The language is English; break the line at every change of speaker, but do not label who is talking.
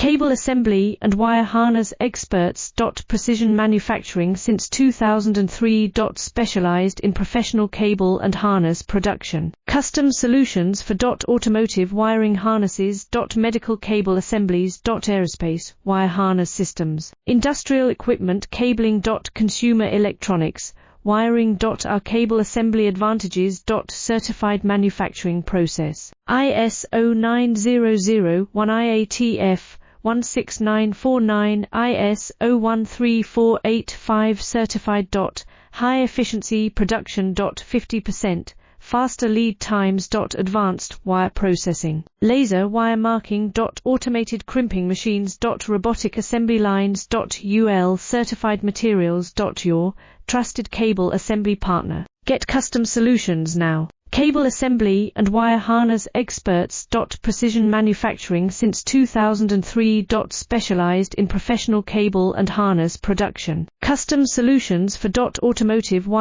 Cable assembly and wire harness experts. Precision manufacturing since 2003. Specialized in professional cable and harness production. Custom solutions for automotive wiring harnesses. Medical cable assemblies. Aerospace wire harness systems. Industrial equipment cabling. Consumer electronics wiring. Our cable assembly advantages. Certified manufacturing process. IS-09001-IATF 16949 IS-013485 certified. High efficiency production. 50% faster lead times. Advanced wire processing, laser wire marking. Automated crimping machines. Robotic assembly lines. UL certified materials. Your trusted cable assembly partner. Get custom solutions now. Cable assembly and wire harness experts. Precision manufacturing since 2003. Specialized in professional cable and harness production. Custom solutions for automotive wire